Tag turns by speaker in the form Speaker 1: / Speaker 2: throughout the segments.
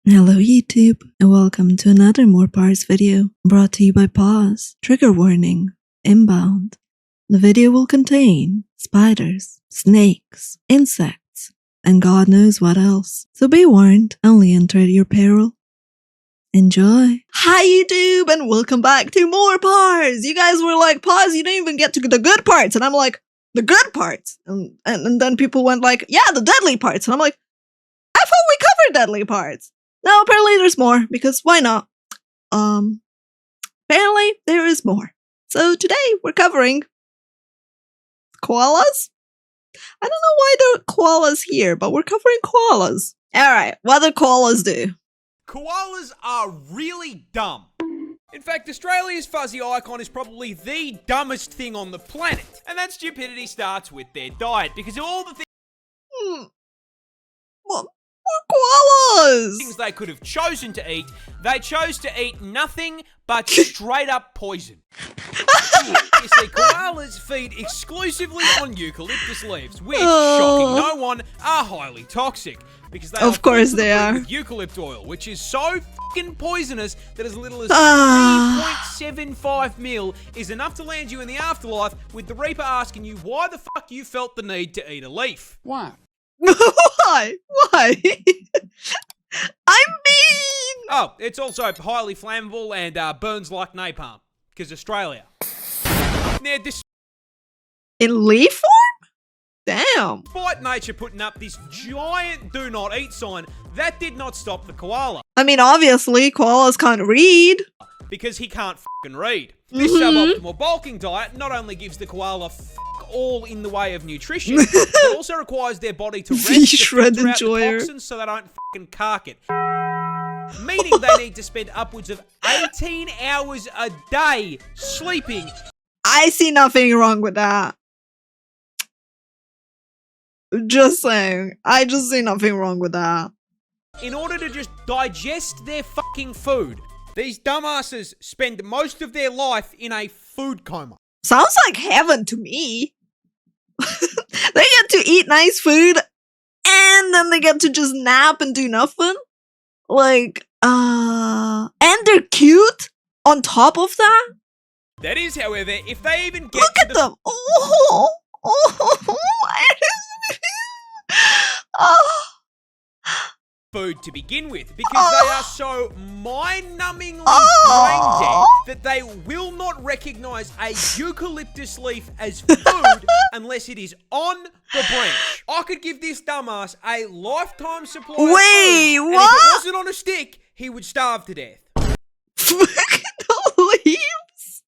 Speaker 1: Hello YouTube, and welcome to another More Parz video, brought to you by Paws. Trigger warning, inbound. The video will contain spiders, snakes, insects, and God knows what else. So be warned, only enter at your peril. Enjoy. Hi YouTube, and welcome back to More Parz. You guys were like, Paws, you didn't even get to the good parts. And I'm like, the good parts. And then people went like, yeah, the deadly parts. And I'm like, I thought we covered deadly parts. No, apparently there's more, because why not? Apparently there is more. So today we're covering koalas? I don't know why there are koalas here, but we're covering koalas. Alright, what do koalas do?
Speaker 2: Koalas are really dumb. In fact, Australia's fuzzy icon is probably the dumbest thing on the planet. And that stupidity starts with their diet, because of all the
Speaker 1: What? Koalas!
Speaker 2: things they could have chosen to eat, they chose to eat nothing but straight up poison. You see, koalas feed exclusively on eucalyptus leaves, which, shocking no one, are highly toxic. Because they
Speaker 1: Of course they are.
Speaker 2: With eucalypt oil, which is so fucking poisonous that as little as 3.75 mil is enough to land you in the afterlife, with the Reaper asking you why the fuck you felt the need to eat a leaf.
Speaker 3: Why?
Speaker 1: Why? Why? I mean...
Speaker 2: Oh, it's also highly flammable and burns like napalm. Because Australia. Now,
Speaker 1: In leaf form? Damn.
Speaker 2: despite nature putting up this giant do not eat sign, that did not stop the koala.
Speaker 1: I mean, obviously, koalas can't read.
Speaker 2: Because he can't fucking read. This suboptimal bulking diet not only gives the koala all in the way of nutrition, but also requires their body to rest to
Speaker 1: shred
Speaker 2: filter out the
Speaker 1: enjoyer.
Speaker 2: toxins so they don't fucking cark it. Meaning they need to spend upwards of 18 hours a day sleeping.
Speaker 1: I see nothing wrong with that. Just saying. I just see nothing wrong with that.
Speaker 2: In order to just digest their fucking food. These dumbasses spend most of their life in a food coma.
Speaker 1: Sounds like heaven to me. They get to eat nice food, and then they get to just nap and do nothing. Like, and they're cute on top of that.
Speaker 2: That is, however, if they even get
Speaker 1: Look
Speaker 2: to
Speaker 1: at
Speaker 2: the
Speaker 1: them. Oh.
Speaker 2: food to begin with, because they are so mind-numbingly brain dead that they will not recognize a eucalyptus leaf as food unless it is on the branch. I could give this dumbass a lifetime supply of food,
Speaker 1: Wait,
Speaker 2: and if
Speaker 1: what?
Speaker 2: it wasn't on a stick, he would starve to death.
Speaker 1: The leaves.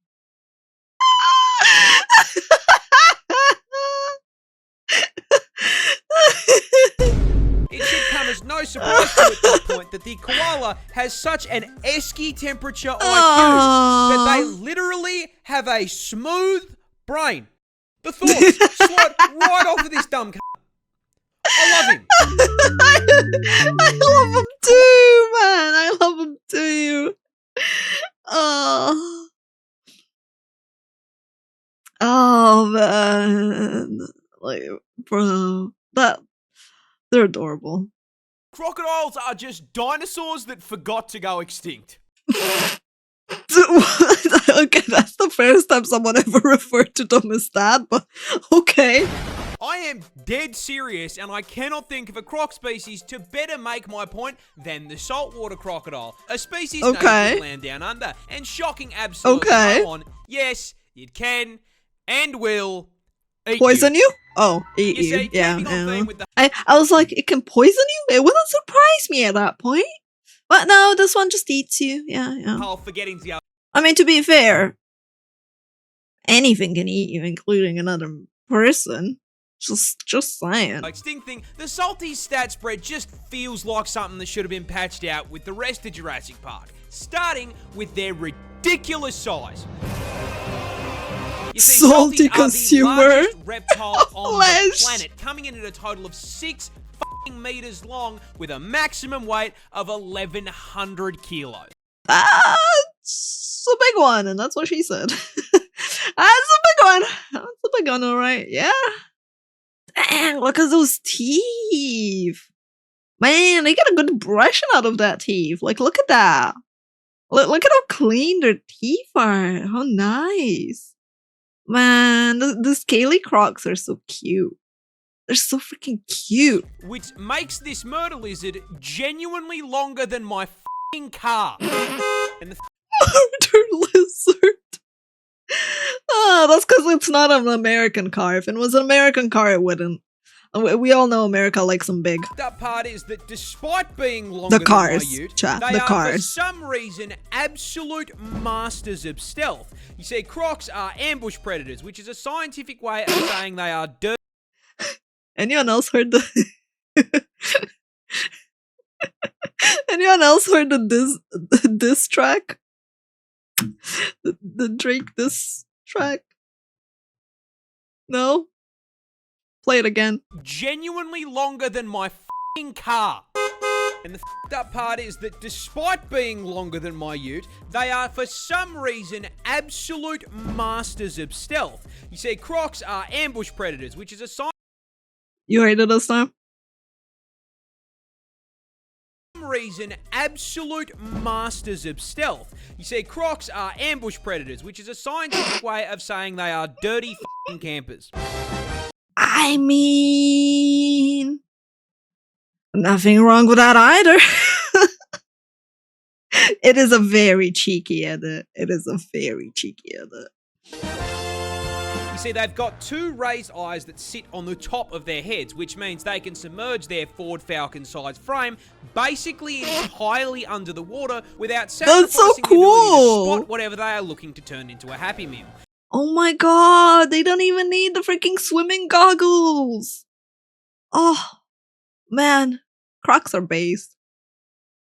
Speaker 2: It should come as no surprise to you at this point that the koala has such an esky temperature IQ that they literally have a smooth brain. The thoughts slide right off of this dumb c***. I love him.
Speaker 1: I love him too, man. I love him too. Oh man. Like, bro. They're adorable.
Speaker 2: Crocodiles are just dinosaurs that forgot to go extinct.
Speaker 1: Okay, that's the first time someone ever referred to them as that, but okay.
Speaker 2: I am dead serious, and I cannot think of a croc species to better make my point than the saltwater crocodile. A species native to the land down under, and shocking absolutely no one. Yes, it can and will eat
Speaker 1: Poison you? Oh, eat
Speaker 2: You
Speaker 1: you.
Speaker 2: see,
Speaker 1: Yeah.
Speaker 2: keeping on theme with the
Speaker 1: I was like, it can poison you? It wouldn't surprise me at that point. But no, this one just eats you. Yeah.
Speaker 2: whole forgetting the
Speaker 1: I mean, to be fair, anything can eat you, including another person. Just saying.
Speaker 2: extinct thing, the salty stat spread just feels like something that should have been patched out with the rest of Jurassic Park, starting with their ridiculous size. You see,
Speaker 1: Salty
Speaker 2: salties are
Speaker 1: consumer
Speaker 2: the largest reptile on the
Speaker 1: flesh.
Speaker 2: planet, coming in at a total of 6 fucking meters long with a maximum weight of 1,100 kilos.
Speaker 1: That's a big one, and that's what she said. That's a big one. That's a big one, alright. Yeah. Dang, look at those teeth. Man, they get a good brushing out of that teeth. Like, look at that. Look at how clean their teeth are. How nice. Man, the scaly crocs are so cute. They're so freaking cute.
Speaker 2: Which makes this murder lizard genuinely longer than my f***ing car. And the
Speaker 1: Murder lizard. Ah, that's because it's not an American car. If it was an American car, it wouldn't. We all know America likes them big.
Speaker 2: that part is that despite being longer
Speaker 1: The cars,
Speaker 2: than my ute,
Speaker 1: chat,
Speaker 2: they
Speaker 1: the
Speaker 2: are for
Speaker 1: cars.
Speaker 2: some reason absolute masters of stealth. You see, crocs are ambush predators, which is a scientific way of saying they are dirty.
Speaker 1: Anyone else heard the... Anyone else heard the diss track? The Drake diss track? No? Play it again.
Speaker 2: Genuinely longer than my f***ing car. And the f***ed up part is that despite being longer than my ute, they are for some reason absolute masters of stealth. You see, crocs are ambush predators, which is a sign.
Speaker 1: You heard it this time?
Speaker 2: Reason absolute masters of stealth. You see, crocs are ambush predators, which is a scientific way of saying they are dirty f***ing campers.
Speaker 1: I mean, nothing wrong with that either. It is a very cheeky edit. It is a very cheeky edit.
Speaker 2: You see, they've got two raised eyes that sit on the top of their heads, which means they can submerge their Ford Falcon-sized frame basically entirely under the water without sacrificing the ability to spot whatever they are looking to turn into a Happy Meal.
Speaker 1: Oh my god, they don't even need the freaking swimming goggles. Oh, man. Crocs are based.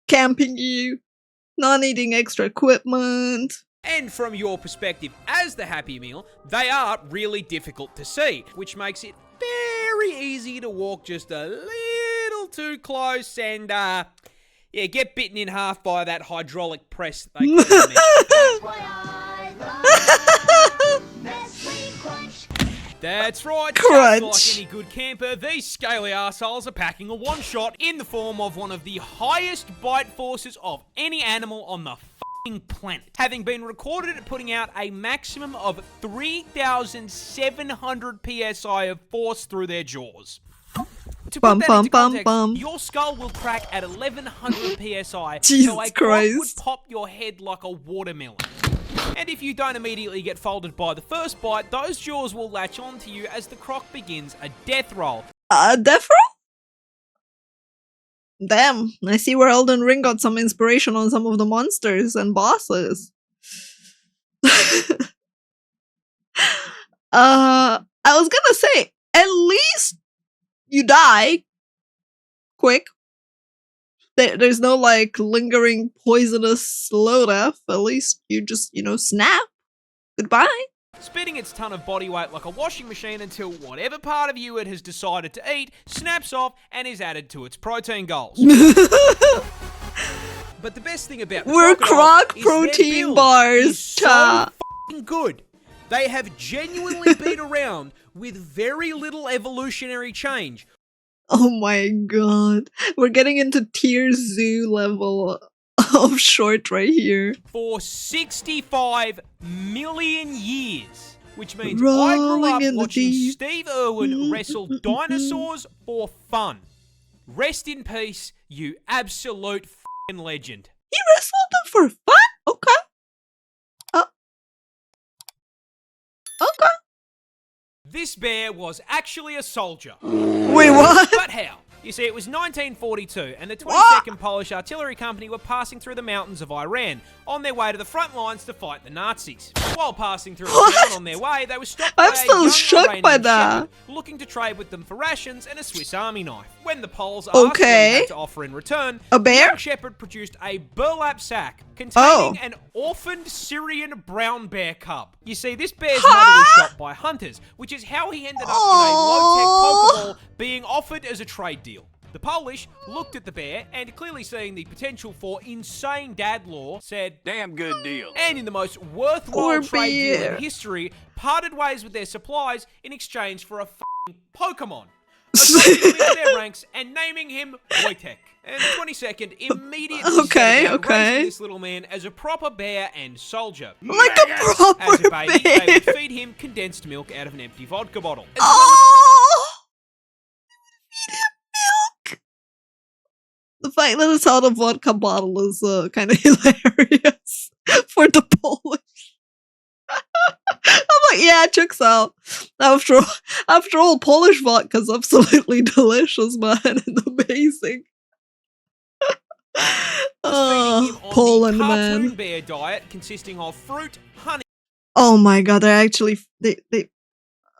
Speaker 1: Camping you. Not needing extra equipment.
Speaker 2: And from your perspective as the Happy Meal, they are really difficult to see, which makes it very easy to walk just a little too close and, yeah, get bitten in half by that hydraulic press they call them. That's right,
Speaker 1: Crunch.
Speaker 2: just like any good camper, these scaly arseholes are packing a one-shot in the form of one of the highest bite forces of any animal on the f***ing planet, having been recorded at putting out a maximum of 3,700 psi of force through their jaws. To put that into context, your skull will crack at 1,100 psi,
Speaker 1: Jesus
Speaker 2: so a
Speaker 1: Christ.
Speaker 2: croc would pop your head like a watermelon. And if you don't immediately get folded by the first bite, those jaws will latch onto you as the croc begins a death roll.
Speaker 1: Death roll? Damn, I see where Elden Ring got some inspiration on some of the monsters and bosses. I was gonna say, at least you die quick. There's no, like, lingering poisonous slow death. At least you just, snap. Goodbye.
Speaker 2: Spitting its ton of body weight like a washing machine until whatever part of you it has decided to eat snaps off and is added to its protein goals. But the best thing about the
Speaker 1: We're croc
Speaker 2: is
Speaker 1: protein
Speaker 2: their build
Speaker 1: bars,
Speaker 2: is so
Speaker 1: chat.
Speaker 2: f***ing good. They have genuinely been around with very little evolutionary change.
Speaker 1: Oh my god. We're getting into tier zoo level of short right here.
Speaker 2: For 65 million years. Which means I
Speaker 1: Rolling
Speaker 2: grew up
Speaker 1: in the
Speaker 2: watching
Speaker 1: deep.
Speaker 2: Steve Irwin wrestle dinosaurs for fun. Rest in peace, you absolute f***ing legend.
Speaker 1: He wrestled them for fun? Okay. Okay.
Speaker 2: This bear was actually a soldier.
Speaker 1: Wait, what?
Speaker 2: But how? You see, it was 1942, and the 22nd Polish Artillery Company were passing through the mountains of Iran on their way to the front lines to fight the Nazis. While passing through a town on their way, they were stopped by
Speaker 1: I'm
Speaker 2: a
Speaker 1: still
Speaker 2: young
Speaker 1: shook
Speaker 2: Iranian
Speaker 1: by that.
Speaker 2: shepherd looking to trade with them for rations and a Swiss Army knife. When the Poles asked what he had to offer in return,
Speaker 1: A bear?
Speaker 2: the young shepherd produced a burlap sack containing an orphaned Syrian brown bear cub. You see, this bear's mother was shot by hunters, which is how he ended up in a low-tech Pokeball being offered as a trade deal. The Polish looked at the bear and, clearly seeing the potential for insane dad lore, said, "Damn good deal." And in the most worthwhile trade deal in history, parted ways with their supplies in exchange for a f***ing Pokemon. assigning him into their ranks and naming him Wojtek. And the 22nd immediately set about raising this little man as a proper bear and soldier.
Speaker 1: Like a proper
Speaker 2: As a baby,
Speaker 1: bear.
Speaker 2: they would feed him condensed milk out of an empty vodka bottle.
Speaker 1: Oh! Feed him milk! The fact that it's out of vodka bottle is kind of hilarious for the Polish. I'm like, yeah, it checks out. After all, Polish vodka's absolutely delicious, man, and amazing. Poland,
Speaker 2: the cartoon
Speaker 1: man.
Speaker 2: bear diet consisting of fruit, honey,
Speaker 1: Oh my god, they're actually they.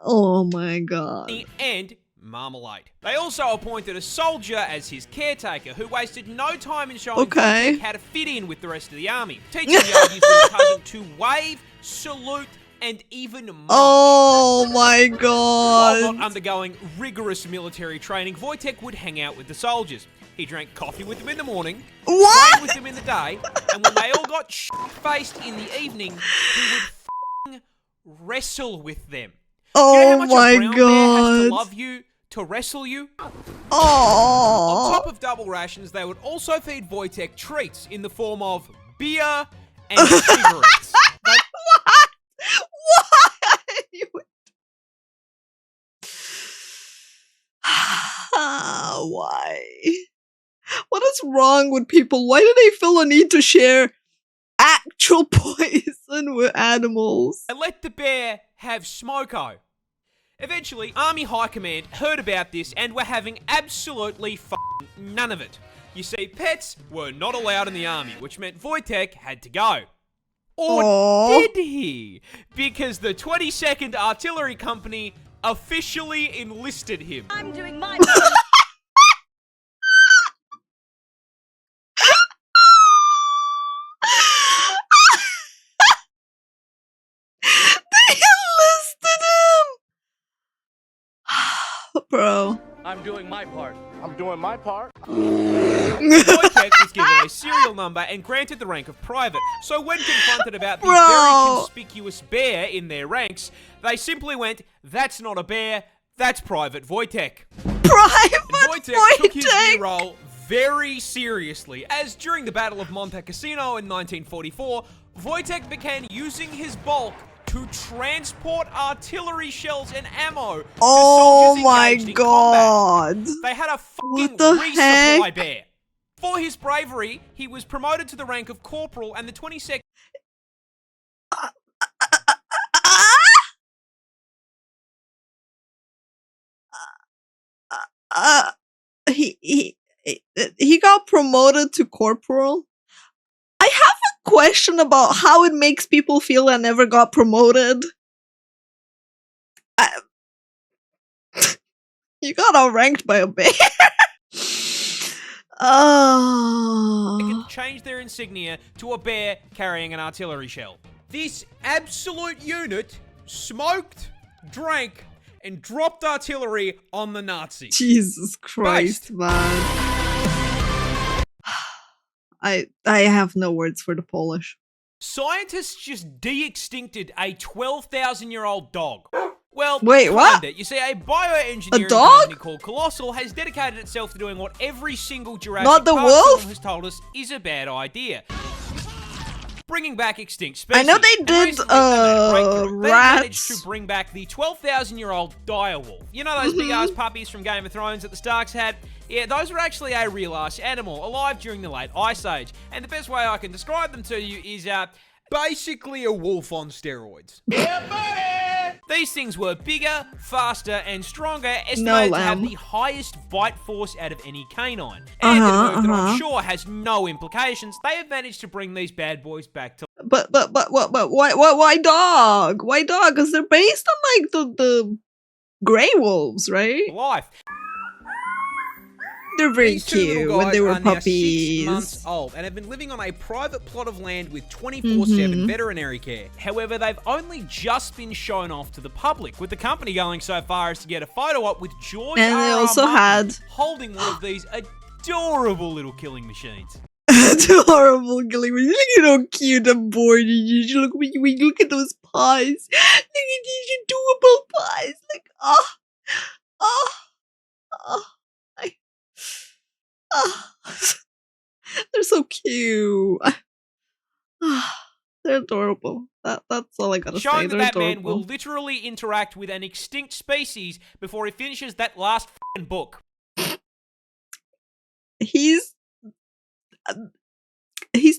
Speaker 1: Oh my god.
Speaker 2: and marmalade. They also appointed a soldier as his caretaker who wasted no time in showing Wojtek how to fit in with the rest of the army, teaching the Yogi's little cousin to wave, salute, and even march.
Speaker 1: Oh my god.
Speaker 2: While not undergoing rigorous military training, Wojtek would hang out with the soldiers. He drank coffee with them in the morning, played with them in the day, and when they all got shit-faced in the evening, he would f***ing wrestle with them.
Speaker 1: Oh
Speaker 2: you know how much
Speaker 1: my
Speaker 2: a brown
Speaker 1: god.
Speaker 2: bear has to love you to wrestle you?
Speaker 1: Oh.
Speaker 2: On top of double rations, they would also feed Wojtek treats in the form of beer and cigarettes.
Speaker 1: What? Why? What is wrong with people? Why do they feel a need to share actual poison with animals?
Speaker 2: And let the bear have smoko. Eventually, Army High Command heard about this and were having absolutely none of it. You see, pets were not allowed in the army, which meant Wojtek had to go. Or did he? Because the 22nd Artillery Company officially enlisted him.
Speaker 3: I'm doing my
Speaker 1: They enlisted him! Bro.
Speaker 4: I'm doing my part. I'm doing my part.
Speaker 2: Wojtek was given a serial number and granted the rank of private. So when confronted about the very conspicuous bear in their ranks, they simply went, "That's not a bear, that's Private Wojtek."
Speaker 1: Private
Speaker 2: And Wojtek took his new role very seriously, as during the Battle of Monte Cassino in 1944, Wojtek began using his bulk to transport artillery shells and ammo to soldiers engaged in combat. They had a fucking resupply bear. For his bravery, he was promoted to the rank of corporal, and the 22nd
Speaker 1: he got promoted to corporal. I have a question about how it makes people feel I never got promoted. You got outranked by a bear.
Speaker 2: changed their insignia to a bear carrying an artillery shell. This absolute unit smoked, drank, and dropped artillery on the Nazis.
Speaker 1: Jesus Christ, man. I have no words for the Polish.
Speaker 2: Scientists just de-extincted a 12,000-year-old dog. Well,
Speaker 1: wait, what?
Speaker 2: You see, a bioengineering company called KOALAS has dedicated itself to doing what every single Jurassic Park film has told us is a bad idea. Bringing back extinct species.
Speaker 1: I know they did,
Speaker 2: They
Speaker 1: rats.
Speaker 2: managed to bring back the 12,000-year-old direwolf. You know those big-ass puppies from Game of Thrones that the Starks had? Yeah, those were actually a real-ass animal, alive during the late Ice Age. And the best way I can describe them to you is, basically a wolf on steroids. Yeah, buddy! These things were bigger, faster, and stronger, estimated to have the highest bite force out of any canine. And in a move that I'm sure has no implications, they have managed to bring these bad boys back to
Speaker 1: But why dog? Why dog? Because they're based on like the grey wolves, right?
Speaker 2: life.
Speaker 1: They're very
Speaker 2: These two
Speaker 1: cute
Speaker 2: little
Speaker 1: when they
Speaker 2: guys
Speaker 1: were
Speaker 2: are now
Speaker 1: puppies.
Speaker 2: 6 months old and have been living on a private plot of land with 24/7 veterinary care. However, they've only just been shown off to the public, with the company going so far as to get a photo op with George
Speaker 1: And they
Speaker 2: R. R.
Speaker 1: also
Speaker 2: Martin
Speaker 1: had
Speaker 2: holding one of these adorable little killing machines.
Speaker 1: adorable killing. Look at how cute and bored you look when you look at those paws. Look at these adorable paws. Like, oh. Oh, oh, they're so cute. They're adorable. That's all I gotta say.
Speaker 2: Showing that
Speaker 1: They're
Speaker 2: that man will
Speaker 1: adorable.
Speaker 2: literally interact with an extinct species before he finishes that last f***ing book.
Speaker 1: He's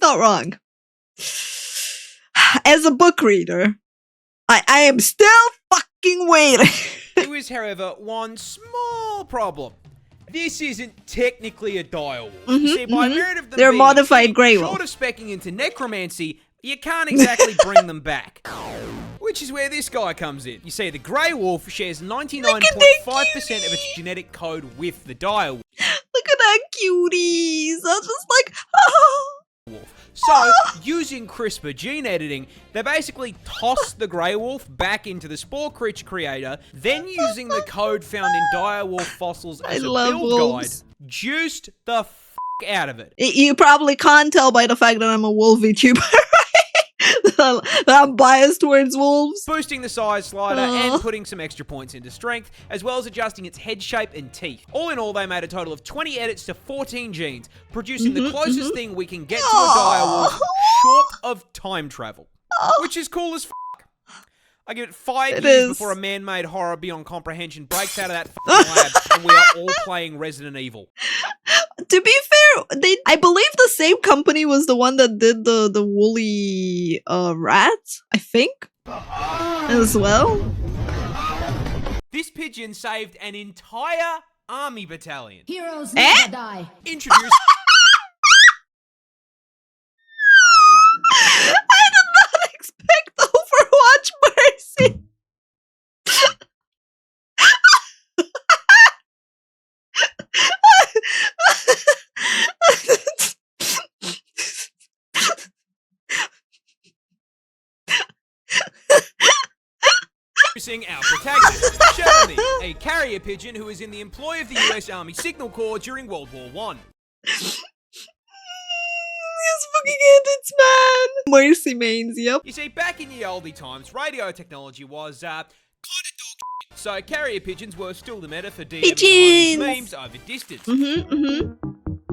Speaker 1: not wrong. As a book reader, I am still fucking waiting.
Speaker 2: There is, however, one small problem. This isn't technically a direwolf. You see, by merit of them
Speaker 1: They're
Speaker 2: being
Speaker 1: modified grey
Speaker 2: short
Speaker 1: wolf.
Speaker 2: of specking into necromancy, you can't exactly bring them back. Which is where this guy comes in. You see, the grey wolf shares 99.5% of its genetic code with the direwolf.
Speaker 1: Look at that cuties. I'm just like, oh.
Speaker 2: So, using CRISPR gene editing, they basically toss the grey wolf back into the spore creator, then using the code found in direwolf fossils as a build
Speaker 1: wolves.
Speaker 2: guide, juiced the f*** out of it.
Speaker 1: You probably can't tell by the fact that I'm a wolf VTuber, right? that I'm biased towards wolves.
Speaker 2: Boosting the size slider and putting some extra points into strength, as well as adjusting its head shape and teeth. All in all, they made a total of 20 edits to 14 genes, producing the closest thing we can get to a direwolf short of time travel. Which is cool as f***. I give it 5 years before a man-made horror beyond comprehension breaks out of that f***ing lab and we are all playing Resident Evil.
Speaker 1: To be fair, I believe the same company was the one that did the woolly rats, I think, as well.
Speaker 2: This pigeon saved an entire army battalion.
Speaker 3: Heroes never die.
Speaker 2: Introduced
Speaker 1: I did not expect Overwatch Mercy.
Speaker 2: our protagonist, Jeremy, a carrier pigeon who is in the employ of the US Army Signal Corps during World War I.
Speaker 1: These fucking edits, man. Mercy mains, yep.
Speaker 2: You see, back in the oldie times, radio technology was, kind of dog shit. So carrier pigeons were still the meta for DMing memes over distance.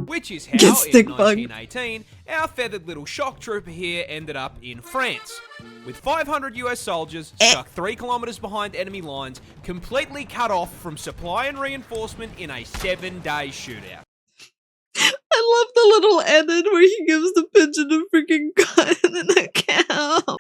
Speaker 2: Which is how, in 1918, our feathered little shock trooper here ended up in France. With 500 US soldiers stuck 3 kilometers behind enemy lines, completely cut off from supply and reinforcement in a 7-day shootout.
Speaker 1: I love the little edit where he gives the pigeon a freaking gun and a cow.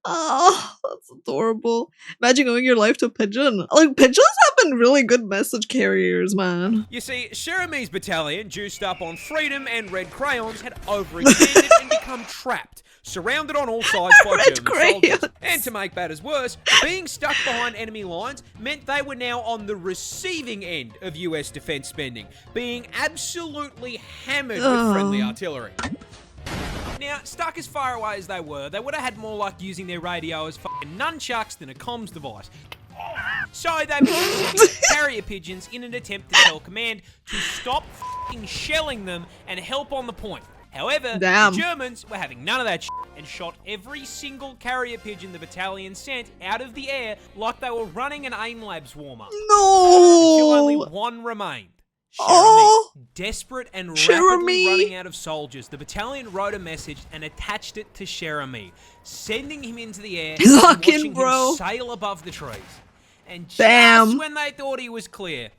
Speaker 1: Oh, that's adorable. Imagine going your life to a pigeon. Like, pigeons have been really good message carriers, man.
Speaker 2: You see, Jeremy's battalion, juiced up on freedom and red crayons, had overextended and become trapped, surrounded on all sides by German soldiers. And to make matters worse, being stuck behind enemy lines meant they were now on the receiving end of US defense spending, being absolutely hammered with friendly artillery. Now, stuck as far away as they would have had more luck using their radio as fucking nunchucks than a comms device. So they began carrier pigeons in an attempt to tell command to stop fucking shelling them and help on the point. However, the Germans were having none of that shit and shot every single carrier pigeon the battalion sent out of the air like they were running an AIM Labs warm-up.
Speaker 1: No!
Speaker 2: Until only one remained. Jeremy. Desperate and rapidly running out of soldiers, the battalion wrote a message and attached it to Jeremy, sending him into the air and watching him sail above the trees. And just when they thought he was clear,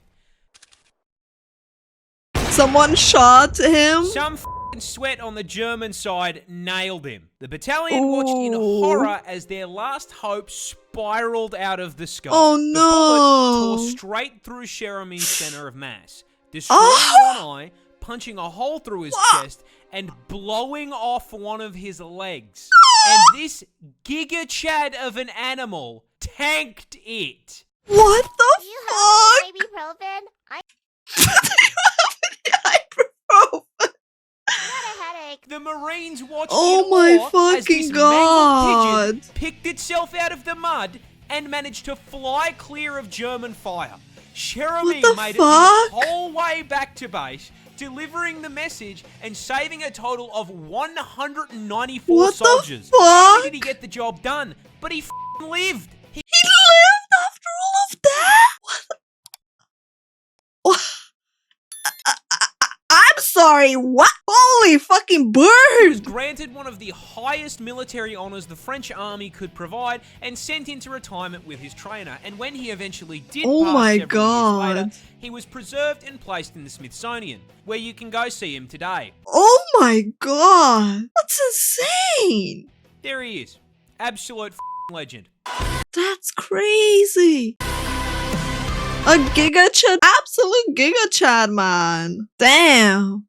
Speaker 1: someone shot him.
Speaker 2: Some f***ing sweat on the German side nailed him. The battalion watched in horror as their last hope spiraled out of the sky.
Speaker 1: Oh
Speaker 2: no! The bullet tore straight through Jeremy's center of mass, destroying one eye, punching a hole through his chest, and blowing off one of his legs. And this Giga Chad of an animal tanked it.
Speaker 1: What the fuck?
Speaker 3: Do you have ibuprofen? I
Speaker 1: ibuprofen.
Speaker 3: got a headache.
Speaker 2: The Marines watched
Speaker 1: as this
Speaker 2: mangled pigeon picked itself out of the mud and managed to fly clear of German fire. Jeremy made it the whole way back to base, delivering the message and saving a total of 194 soldiers. Not only did he get the job done, but he f***ing lived.
Speaker 1: He lived after all of that? What? sorry, what? Holy fucking
Speaker 2: He was
Speaker 1: bird!
Speaker 2: granted one of the highest military honors the French army could provide and sent into retirement with his trainer. And when he eventually did
Speaker 1: Oh
Speaker 2: pass
Speaker 1: my
Speaker 2: several years later,
Speaker 1: God.
Speaker 2: he was preserved and placed in the Smithsonian, where you can go see him today.
Speaker 1: Oh my god! That's insane!
Speaker 2: There he is. Absolute f***ing legend.
Speaker 1: That's crazy! A Giga Chad, absolute Giga Chad, man. Damn.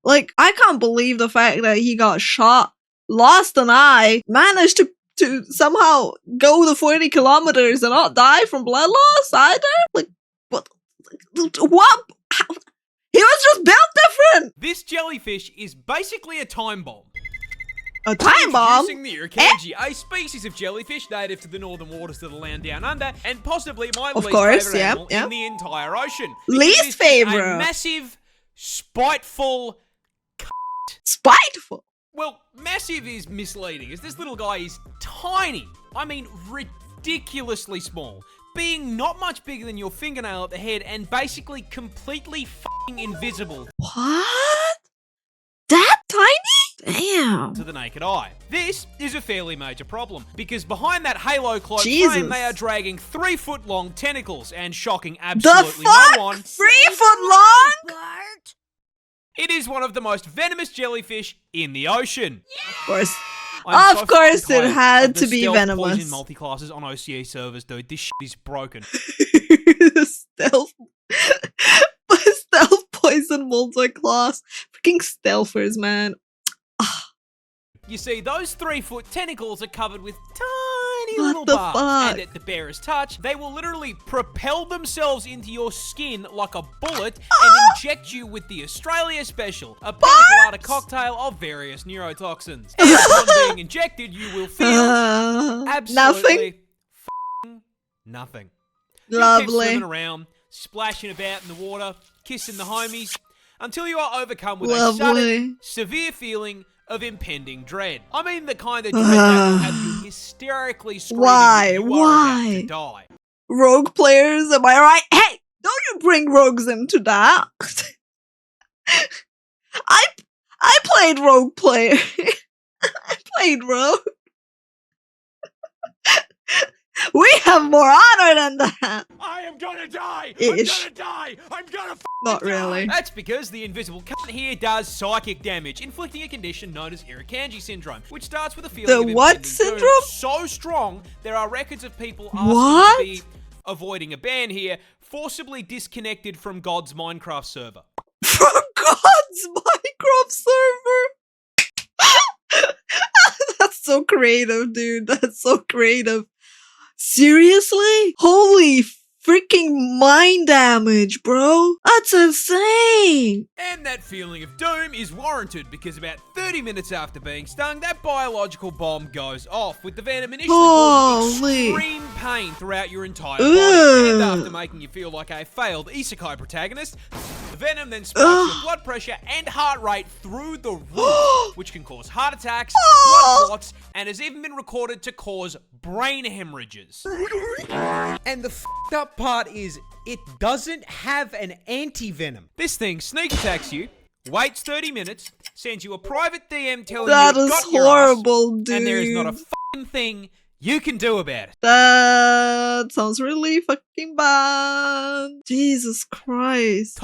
Speaker 1: Like, I can't believe the fact that he got shot, lost an eye, managed to somehow go the 40 kilometers and not die from blood loss either? Like, what? How? He was just built different!
Speaker 2: This jellyfish is basically a time bomb.
Speaker 1: A time bomb?
Speaker 2: Introducing the Irukandji, a species of jellyfish native to the northern waters of the land down under, and possibly my
Speaker 1: Of
Speaker 2: least
Speaker 1: course,
Speaker 2: favorite
Speaker 1: yeah,
Speaker 2: animal
Speaker 1: yeah.
Speaker 2: in the entire ocean.
Speaker 1: Least
Speaker 2: Because it's
Speaker 1: favorite.
Speaker 2: A massive, spiteful.
Speaker 1: Spiteful.
Speaker 2: Well, massive is misleading, as this little guy is tiny. I mean, ridiculously small. Being not much bigger than your fingernail at the head and basically completely f***ing invisible
Speaker 1: What? That tiny? Damn.
Speaker 2: to the naked eye. This is a fairly major problem, because behind that halo cloak
Speaker 1: Jesus.
Speaker 2: frame, they are dragging 3-foot-long tentacles and shocking
Speaker 1: The
Speaker 2: absolutely
Speaker 1: fuck?
Speaker 2: no one.
Speaker 1: 3 foot long?
Speaker 3: Bart.
Speaker 2: It is one of the most venomous jellyfish in the ocean.
Speaker 1: Of course.
Speaker 2: I'm
Speaker 1: Of
Speaker 2: so
Speaker 1: course
Speaker 2: fucking tired
Speaker 1: it had
Speaker 2: of the
Speaker 1: to be
Speaker 2: stealth
Speaker 1: venomous.
Speaker 2: poison multi-classes on OCE servers, dude. This shit is broken.
Speaker 1: Stealth. Stealth poison multi-class. Freaking stealthers, man.
Speaker 2: You see, those 3-foot tentacles are covered with tiny
Speaker 1: What
Speaker 2: little
Speaker 1: the
Speaker 2: barbs,
Speaker 1: fuck?
Speaker 2: and at the barest touch, they will literally propel themselves into your skin like a bullet and inject you with the Australia Special, a pina colada cocktail of various neurotoxins. And upon being injected, you will feel absolutely
Speaker 1: Nothing.
Speaker 2: f***ing nothing. You'll keep
Speaker 1: Lovely.
Speaker 2: swimming around, splashing about in the water, kissing the homies, until you are overcome with a
Speaker 1: Lovely.
Speaker 2: sudden, severe feeling of impending dread. I mean the kind of dread that will have you hysterically screaming
Speaker 1: Why?
Speaker 2: that you are about
Speaker 1: Why?
Speaker 2: to die.
Speaker 1: Rogue players, am I right? Hey, don't you bring rogues into that. I played rogue player. I played rogue. We have more honor than that.
Speaker 4: I am gonna die!
Speaker 1: Ish.
Speaker 4: I'm gonna die! I'm gonna
Speaker 1: Not really.
Speaker 2: That's because the invisible cunt here does psychic damage, inflicting a condition known as Irukandji syndrome, which starts with a feeling
Speaker 1: The
Speaker 2: of
Speaker 1: what
Speaker 2: impending doom
Speaker 1: syndrome?
Speaker 2: so strong there are records of people asking
Speaker 1: What?
Speaker 2: to be, avoiding a ban here, forcibly disconnected from God's Minecraft server.
Speaker 1: From God's Minecraft server. That's so creative, dude. That's so creative. Seriously? Holy freaking mind damage, bro. That's insane.
Speaker 2: And that feeling of doom is warranted because about 30 minutes after being stung, that biological bomb goes off, with the venom initially causing
Speaker 1: Holy.
Speaker 2: extreme pain throughout your entire body.
Speaker 1: Ugh.
Speaker 2: And after making you feel like a failed isekai protagonist, the venom then spikes your blood pressure and heart rate through the roof, which can cause heart attacks, blood clots, and has even been recorded to cause brain hemorrhages. And the f***ed up part is, it doesn't have an anti-venom. This thing sneak attacks you, waits 30 minutes, sends you a private DM telling
Speaker 1: That
Speaker 2: you
Speaker 1: is
Speaker 2: it's got your ass,
Speaker 1: horrible, dude.
Speaker 2: and there is not a f***ing thing you can do about it.
Speaker 1: That sounds really fucking bad. Jesus Christ.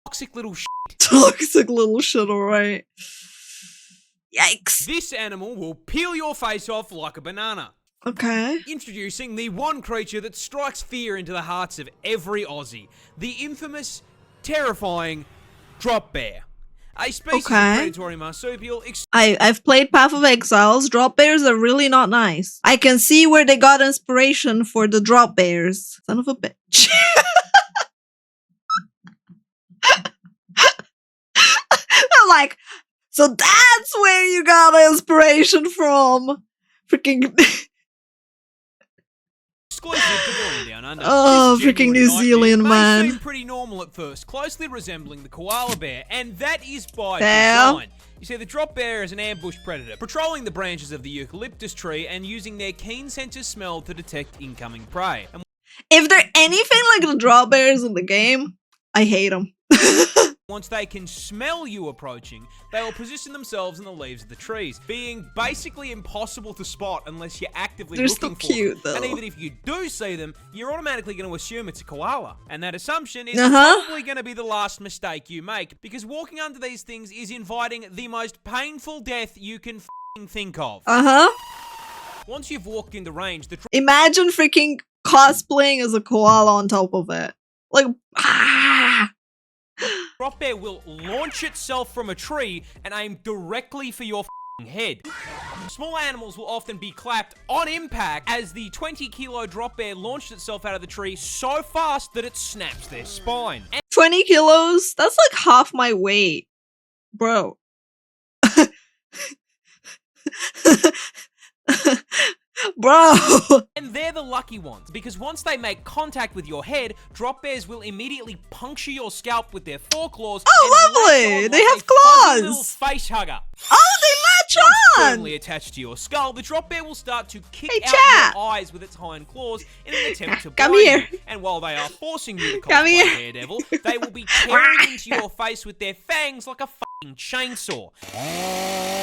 Speaker 2: Toxic little shit.
Speaker 1: Toxic little shit, alright. Yikes.
Speaker 2: This animal will peel your face off like a banana.
Speaker 1: Okay.
Speaker 2: Introducing the one creature that strikes fear into the hearts of every Aussie. The infamous, terrifying drop bear. A species
Speaker 1: Okay.
Speaker 2: of predatory marsupial
Speaker 1: I've played Path of Exiles. Drop bears are really not nice. I can see where they got inspiration for the drop bears. Son of a bitch. I'm like, so that's where you got inspiration from. Freaking
Speaker 2: exclusive to the land down under.
Speaker 1: Oh,
Speaker 2: This
Speaker 1: freaking
Speaker 2: genuine
Speaker 1: New
Speaker 2: nightmare
Speaker 1: Zealand,
Speaker 2: may
Speaker 1: man.
Speaker 2: seem pretty normal at first, closely resembling the koala bear, and that is by
Speaker 1: Fair.
Speaker 2: design. You see, the drop bear is an ambush predator, patrolling the branches of the eucalyptus tree and using their keen sense of smell to detect incoming prey. And
Speaker 1: if they're anything like the drop bears in the game, I hate them.
Speaker 2: Once they can smell you approaching, they will position themselves in the leaves of the trees, being basically impossible to spot unless you're actively
Speaker 1: They're
Speaker 2: looking
Speaker 1: still
Speaker 2: for
Speaker 1: cute,
Speaker 2: them.
Speaker 1: though.
Speaker 2: And even if you do see them, you're automatically going to assume it's a koala. And that assumption is
Speaker 1: Uh-huh.
Speaker 2: probably going to be the last mistake you make, because walking under these things is inviting the most painful death you can f***ing think of.
Speaker 1: Uh-huh.
Speaker 2: Once you've walked in the range, the
Speaker 1: Imagine freaking cosplaying as a koala on top of it. Like, ah!
Speaker 2: drop bear will launch itself from a tree and aim directly for your f***ing head. Small animals will often be clapped on impact as the 20-kilo drop bear launched itself out of the tree so fast that it snaps their spine.
Speaker 1: 20 kilos? That's like half my weight. Bro. Bro.
Speaker 2: And they're the lucky ones, because once they make contact with your head, drop bears will immediately puncture your scalp with their foreclaws.
Speaker 1: Oh, lovely! They have claws!
Speaker 2: Little face hugger.
Speaker 1: Oh, they match on!
Speaker 2: Firmly attached to your skull, the drop bear will start to kick
Speaker 1: Hey,
Speaker 2: out
Speaker 1: chat!
Speaker 2: your eyes with its hind claws in an attempt to
Speaker 1: Come
Speaker 2: blind
Speaker 1: here.
Speaker 2: you. And while they are forcing you to
Speaker 1: Come
Speaker 2: cosplay
Speaker 1: here.
Speaker 2: Daredevil, they will be tearing into your face with their fangs like a fucking chainsaw.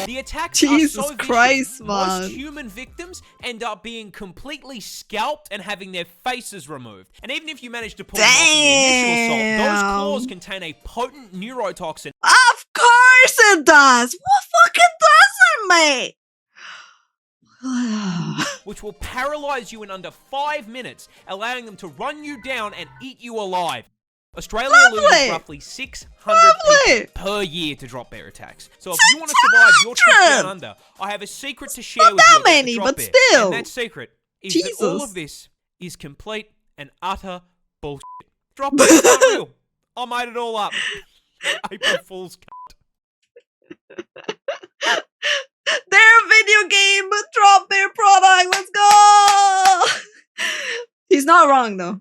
Speaker 2: The attacks
Speaker 1: Jesus
Speaker 2: are so vicious,
Speaker 1: Christ, man.
Speaker 2: most human victims end up being completely scalped and having their faces removed. And even if you manage to pull them off in the initial assault, those
Speaker 1: Damn.
Speaker 2: claws contain a potent neurotoxin
Speaker 1: Of course it does! What fucking doesn't, mate?
Speaker 2: which will paralyze you in under 5 minutes, allowing them to run you down and eat you alive. Australia loses
Speaker 1: Lovely.
Speaker 2: roughly 600
Speaker 1: Lovely.
Speaker 2: people per year to drop bear attacks. So if you want to survive your trip down
Speaker 1: 600.
Speaker 2: under, I have a secret to share
Speaker 1: Not
Speaker 2: with
Speaker 1: that
Speaker 2: you about the
Speaker 1: many,
Speaker 2: drop
Speaker 1: but
Speaker 2: bear.
Speaker 1: still.
Speaker 2: And that secret is that all
Speaker 1: Jesus.
Speaker 2: of this is complete and utter bullshit. Drop bears aren't real. I made it all up. April Fool's
Speaker 1: They're a video game drop bear product. Let's go! He's not wrong though.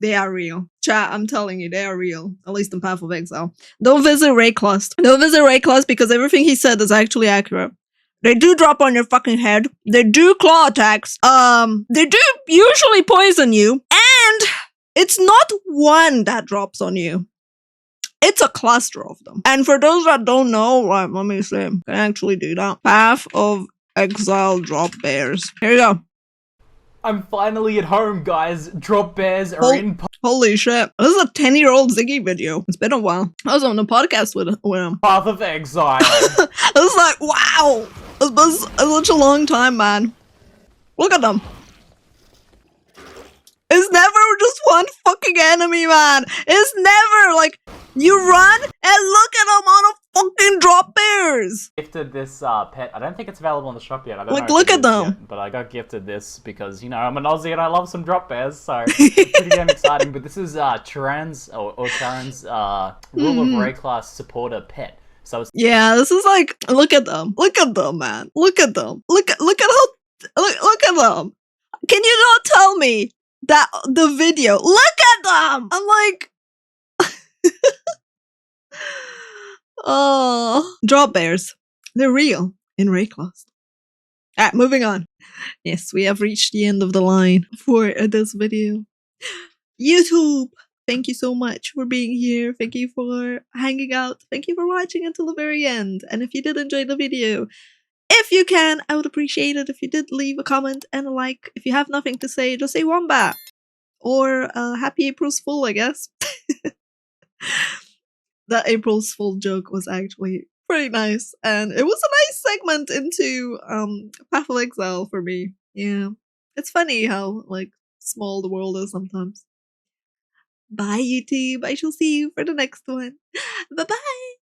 Speaker 1: They are real. Chat, I'm telling you, they are real. At least in Path of Exile. Don't visit Rayclust. Don't visit Rayclust because everything he said is actually accurate. They do drop on your fucking head. They do claw attacks. They do usually poison you. And it's not one that drops on you. It's a cluster of them. And for those that don't know, right, let me see. Can I actually do that? Path of Exile drop bears. Here you go.
Speaker 5: I'm finally at home, guys. Drop bears are in
Speaker 1: Holy shit. This is a 10-year-old Ziggy video. It's been a while. I was on the podcast with him.
Speaker 5: Path of Exile.
Speaker 1: I was like, wow. It's been such a long time, man. Look at them. It's never just one fucking enemy, man. It's never like you run and look at them on a fucking drop bears.
Speaker 5: Gifted this pet. I don't think it's available in the shop yet. I don't
Speaker 1: Like,
Speaker 5: know if
Speaker 1: look
Speaker 5: it
Speaker 1: at
Speaker 5: is
Speaker 1: them.
Speaker 5: yet, but I got gifted this because, you know, I'm an Aussie and I love some drop bears, so it's pretty damn exciting. But this is Charan's or Charan's Rule of Ray class supporter pet. So it's
Speaker 1: Yeah, this is like, look at them. Look at them, man. Look at them. Look at how, look at them. Can you not tell me that the video, look at them. I'm like, oh, drop bears. They're real in Rayclust. Alright, moving on. Yes, we have reached the end of the line for this video. YouTube, thank you so much for being here. Thank you for hanging out. Thank you for watching until the very end. And if you did enjoy the video, if you can, I would appreciate it if you did leave a comment and a like. If you have nothing to say, just say wombat. Or happy April's Fool, I guess. That April's Fool joke was actually pretty nice. And it was a nice segment into Path of Exile for me. Yeah. It's funny how, like, small the world is sometimes. Bye, YouTube. I shall see you for the next one. Bye-bye.